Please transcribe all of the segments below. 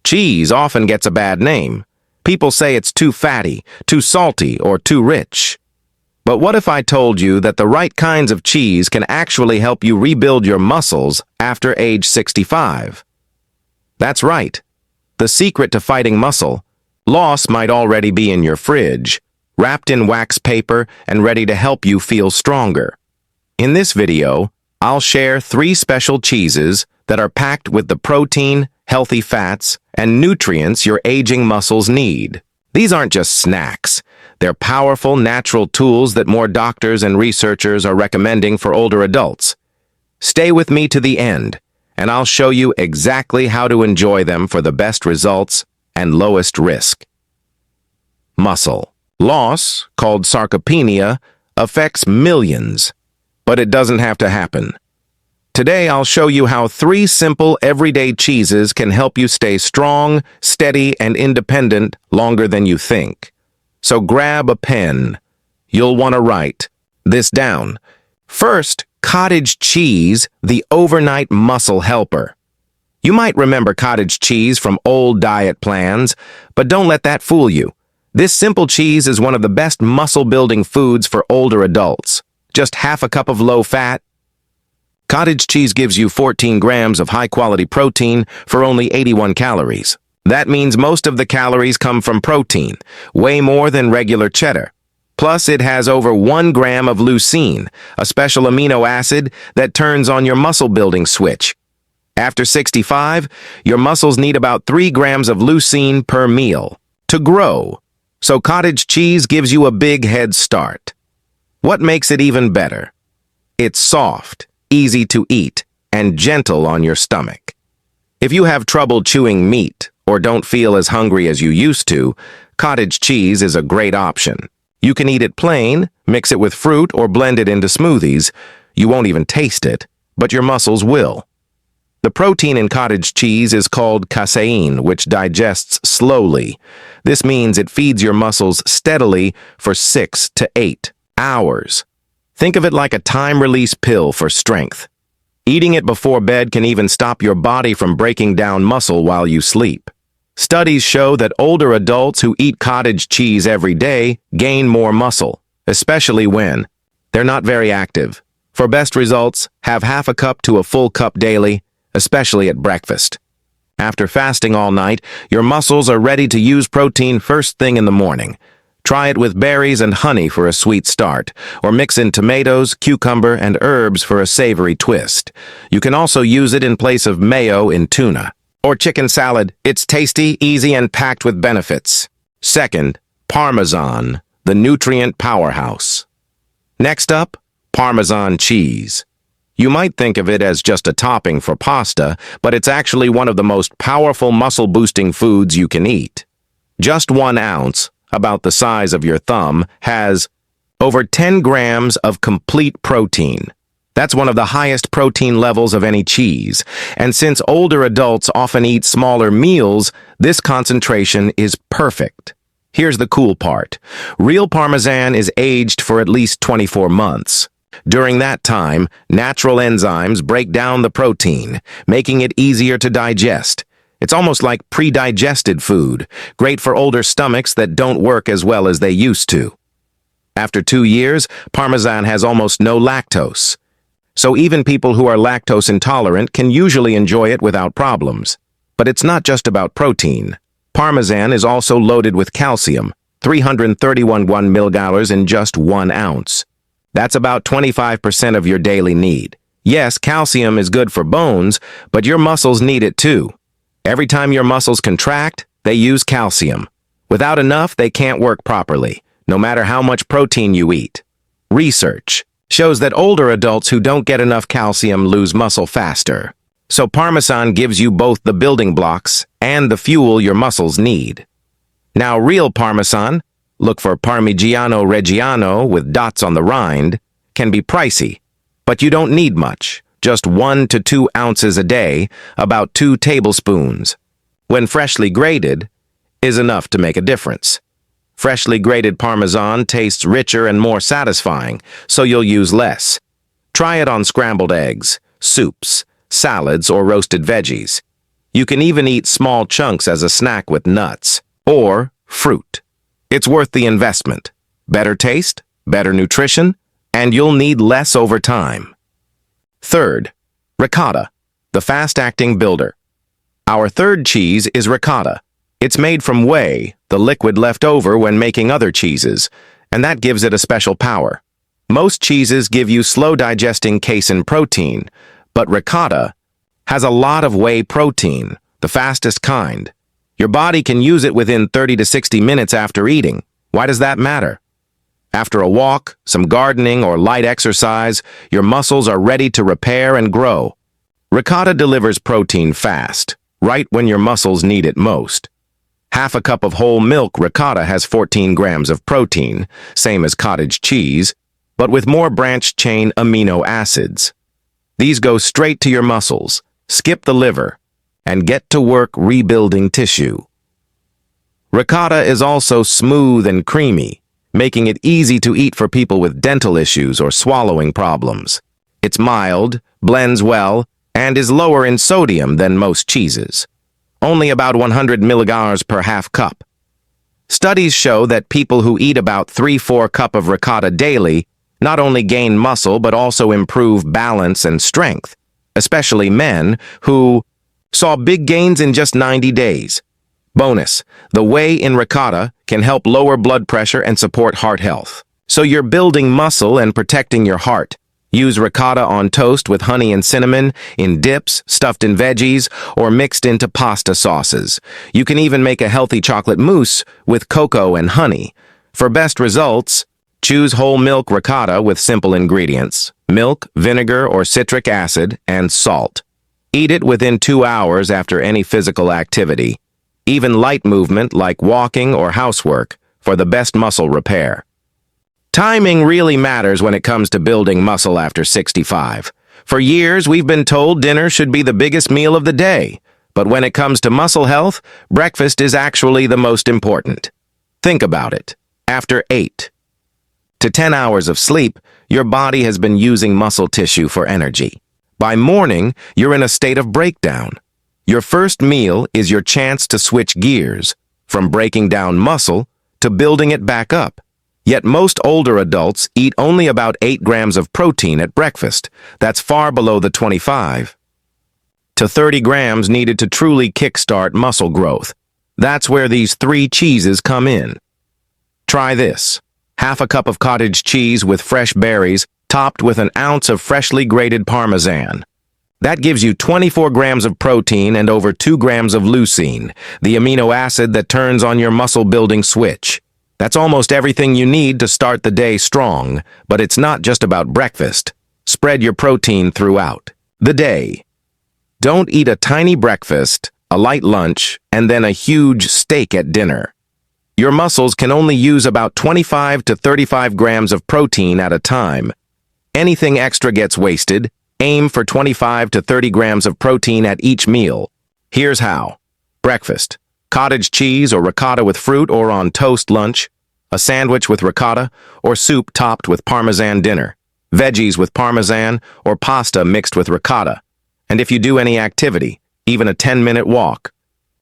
Cheese often gets a bad name. People say it's too fatty, too salty, or too rich. But what if I told you that the right kinds of cheese can actually help you rebuild your muscles after age 65? That's right. The secret to fighting muscle loss might already be in your fridge, wrapped in wax paper and ready to help you feel stronger. In this video, I'll share 3 special cheeses that are packed with the protein, healthy fats, and nutrients your aging muscles need. These aren't just snacks. They're powerful, natural tools that more doctors and researchers are recommending for older adults. Stay with me to the end, and I'll show you exactly how to enjoy them for the best results and lowest risk. Muscle loss, called sarcopenia, affects millions, but it doesn't have to happen. Today, I'll show you how 3 simple, everyday cheeses can help you stay strong, steady, and independent longer than you think. So grab a pen. You'll want to write this down. First, cottage cheese, the overnight muscle helper. You might remember cottage cheese from old diet plans, but don't let that fool you. This simple cheese is one of the best muscle-building foods for older adults. Just half a cup of low-fat. Cottage cheese gives you 14 grams of high-quality protein for only 81 calories. That means most of the calories come from protein, way more than regular cheddar. Plus, it has over 1 gram of leucine, a special amino acid that turns on your muscle-building switch. After 65, your muscles need about 3 grams of leucine per meal to grow. So cottage cheese gives you a big head start. What makes it even better? It's soft, easy to eat, and gentle on your stomach. If you have trouble chewing meat or don't feel as hungry as you used to, cottage cheese is a great option. You can eat it plain, mix it with fruit, or blend it into smoothies. You won't even taste it, but your muscles will. The protein in cottage cheese is called casein, which digests slowly. This means it feeds your muscles steadily for 6 to 8 hours. Think of it like a time-release pill for strength. Eating it before bed can even stop your body from breaking down muscle while you sleep. Studies show that older adults who eat cottage cheese every day gain more muscle, especially when they're not very active. For best results, have half a cup to a full cup daily, especially at breakfast. After fasting all night, your muscles are ready to use protein first thing in the morning. Try it with berries and honey for a sweet start, or mix in tomatoes, cucumber, and herbs for a savory twist. You can also use it in place of mayo in tuna or chicken salad. It's tasty, easy, and packed with benefits. Second, Parmesan, the nutrient powerhouse. Next up, Parmesan cheese. You might think of it as just a topping for pasta, but it's actually one of the most powerful muscle-boosting foods you can eat. Just 1 ounce, about the size of your thumb, has over 10 grams of complete protein. That's one of the highest protein levels of any cheese. And since older adults often eat smaller meals, this concentration is perfect. Here's the cool part. Real Parmesan is aged for at least 24 months. During that time, natural enzymes break down the protein, making it easier to digest. It's almost like pre-digested food, great for older stomachs that don't work as well as they used to. After 2 years, Parmesan has almost no lactose. So even people who are lactose intolerant can usually enjoy it without problems. But it's not just about protein. Parmesan is also loaded with calcium, 331 mg in just 1 ounce. That's about 25% of your daily need. Yes, calcium is good for bones, but your muscles need it too. Every time your muscles contract, they use calcium. Without enough, they can't work properly, no matter how much protein you eat. Research shows that older adults who don't get enough calcium lose muscle faster. So Parmesan gives you both the building blocks and the fuel your muscles need. Now, real Parmesan, look for Parmigiano Reggiano with dots on the rind, can be pricey, but you don't need much. Just 1 to 2 ounces a day, about 2 tablespoons. When freshly grated, is enough to make a difference. Freshly grated Parmesan tastes richer and more satisfying, so you'll use less. Try it on scrambled eggs, soups, salads, or roasted veggies. You can even eat small chunks as a snack with nuts or fruit. It's worth the investment. Better taste, better nutrition, and you'll need less over time. Third, ricotta, the fast-acting builder. Our third cheese is ricotta. It's made from whey, the liquid left over when making other cheeses, and that gives it a special power. Most cheeses give you slow-digesting casein protein, but ricotta has a lot of whey protein, the fastest kind. Your body can use it within 30 to 60 minutes after eating. Why does that matter? After a walk, some gardening, or light exercise, your muscles are ready to repair and grow. Ricotta delivers protein fast, right when your muscles need it most. Half a cup of whole milk ricotta has 14 grams of protein, same as cottage cheese, but with more branched-chain amino acids. These go straight to your muscles, skip the liver, and get to work rebuilding tissue. Ricotta is also smooth and creamy, making it easy to eat for people with dental issues or swallowing problems. It's mild, blends well, and is lower in sodium than most cheeses. Only about 100 milligrams per half cup. Studies show that people who eat about 3-4 cups of ricotta daily not only gain muscle but also improve balance and strength, especially men who saw big gains in just 90 days. Bonus, the whey in ricotta can help lower blood pressure and support heart health. So you're building muscle and protecting your heart. Use ricotta on toast with honey and cinnamon, in dips, stuffed in veggies, or mixed into pasta sauces. You can even make a healthy chocolate mousse with cocoa and honey. For best results, choose whole milk ricotta with simple ingredients: milk, vinegar or citric acid, and salt. Eat it within 2 hours after any physical activity, even light movement like walking or housework, for the best muscle repair. Timing really matters when it comes to building muscle after 65. For years, we've been told dinner should be the biggest meal of the day, but when it comes to muscle health, breakfast is actually the most important. Think about it. After 8 to 10 hours of sleep, your body has been using muscle tissue for energy. By morning, you're in a state of breakdown. Your first meal is your chance to switch gears, from breaking down muscle to building it back up. Yet most older adults eat only about 8 grams of protein at breakfast. That's far below the 25 to 30 grams needed to truly kickstart muscle growth. That's where these 3 cheeses come in. Try this: half a cup of cottage cheese with fresh berries, topped with an ounce of freshly grated Parmesan. That gives you 24 grams of protein and over 2 grams of leucine, the amino acid that turns on your muscle-building switch. That's almost everything you need to start the day strong, but it's not just about breakfast. Spread your protein throughout the day. Don't eat a tiny breakfast, a light lunch, and then a huge steak at dinner. Your muscles can only use about 25 to 35 grams of protein at a time. Anything extra gets wasted. Aim for 25 to 30 grams of protein at each meal. Here's how. Breakfast: cottage cheese or ricotta with fruit or on toast lunch, a sandwich with ricotta, or soup topped with Parmesan dinner, veggies with Parmesan or pasta mixed with ricotta, and if you do any activity, even a 10-minute walk.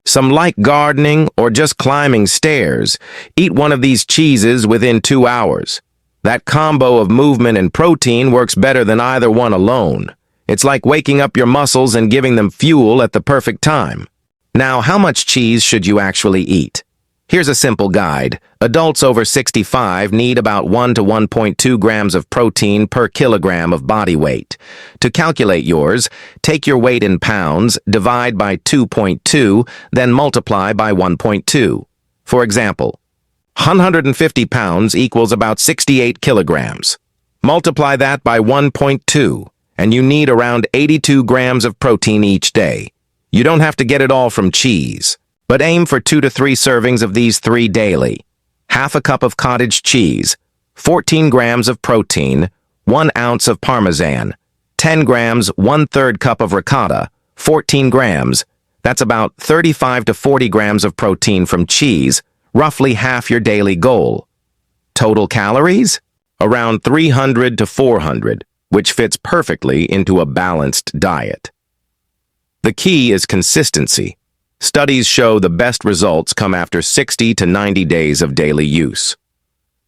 Some light gardening or just climbing stairs, eat one of these cheeses within 2 hours. That combo of movement and protein works better than either one alone. It's like waking up your muscles and giving them fuel at the perfect time. Now, how much cheese should you actually eat? Here's a simple guide. Adults over 65 need about 1 to 1.2 grams of protein per kilogram of body weight. To calculate yours, take your weight in pounds, divide by 2.2, then multiply by 1.2. For example, 150 pounds equals about 68 kilograms. Multiply that by 1.2, and you need around 82 grams of protein each day. You don't have to get it all from cheese, but aim for 2 to 3 servings of these 3 daily. Half a cup of cottage cheese, 14 grams of protein, 1 ounce of Parmesan, 10 grams, 1/3 cup of ricotta, 14 grams. That's about 35 to 40 grams of protein from cheese, roughly half your daily goal. Total calories? Around 300 to 400, which fits perfectly into a balanced diet. The key is consistency. Studies show the best results come after 60 to 90 days of daily use.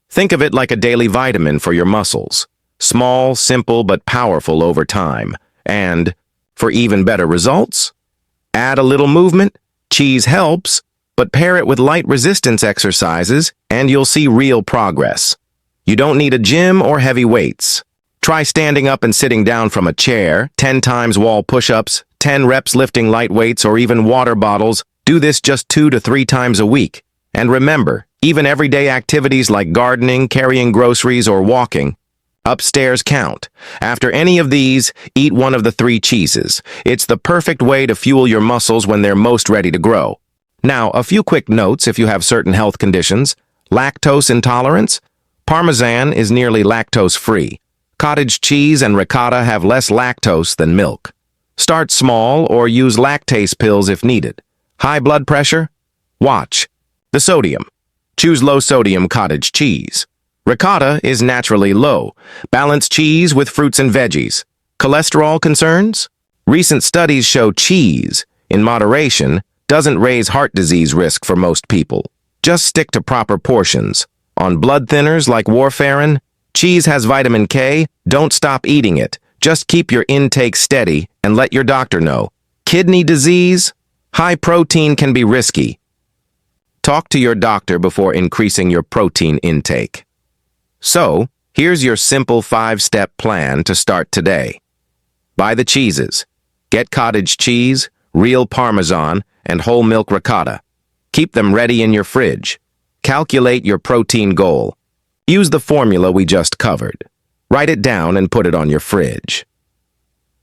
Think of it like a daily vitamin for your muscles. Small, simple, but powerful over time. And, for even better results, add a little movement. Cheese helps, but pair it with light resistance exercises and you'll see real progress. You don't need a gym or heavy weights. Try standing up and sitting down from a chair, 10 times wall push-ups, 10 reps lifting light weights or even water bottles. Do this just 2 to 3 times a week. And remember, even everyday activities like gardening, carrying groceries, or walking, upstairs count. After any of these, eat one of the 3 cheeses. It's the perfect way to fuel your muscles when they're most ready to grow. Now, a few quick notes if you have certain health conditions. Lactose intolerance. Parmesan is nearly lactose-free. Cottage cheese and ricotta have less lactose than milk. Start small or use lactase pills if needed. High blood pressure? Watch. The sodium. Choose low-sodium cottage cheese. Ricotta is naturally low. Balance cheese with fruits and veggies. Cholesterol concerns? Recent studies show cheese, in moderation, doesn't raise heart disease risk for most people. Just stick to proper portions. On blood thinners like warfarin, cheese has vitamin K. Don't stop eating it. Just keep your intake steady and let your doctor know. Kidney disease? High protein can be risky. Talk to your doctor before increasing your protein intake. So, here's your simple 5-step plan to start today. Buy the cheeses. Get cottage cheese, real Parmesan, and whole milk ricotta. Keep them ready in your fridge. Calculate your protein goal. Use the formula we just covered. Write it down and put it on your fridge.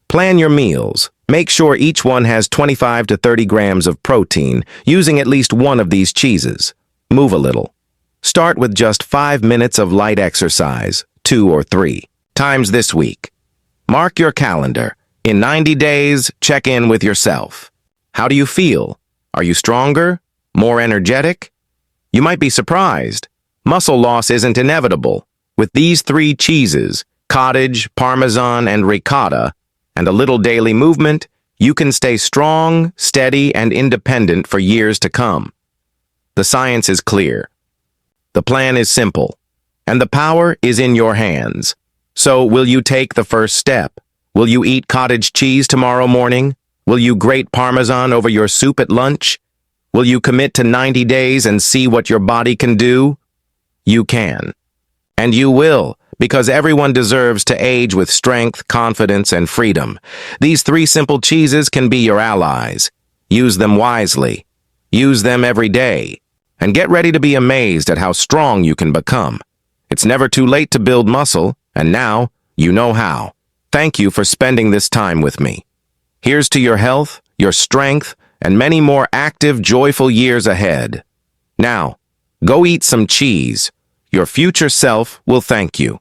Plan your meals. Make sure each one has 25 to 30 grams of protein, using at least one of these cheeses. Move a little. Start with just 5 minutes of light exercise, 2 or 3 times this week. Mark your calendar. In 90 days, check in with yourself. How do you feel? Are you stronger? More energetic? You might be surprised. Muscle loss isn't inevitable. With these 3 cheeses, cottage, Parmesan, and ricotta, and a little daily movement, you can stay strong, steady, and independent for years to come. The science is clear. The plan is simple, and the power is in your hands. So, will you take the first step? Will you eat cottage cheese tomorrow morning? Will you grate Parmesan over your soup at lunch? Will you commit to 90 days and see what your body can do? You can. And you will, because everyone deserves to age with strength, confidence, and freedom. These 3 simple cheeses can be your allies. Use them wisely. Use them every day. And get ready to be amazed at how strong you can become. It's never too late to build muscle, and now you know how. Thank you for spending this time with me. Here's to your health, your strength, and many more active, joyful years ahead. Now, go eat some cheese. Your future self will thank you.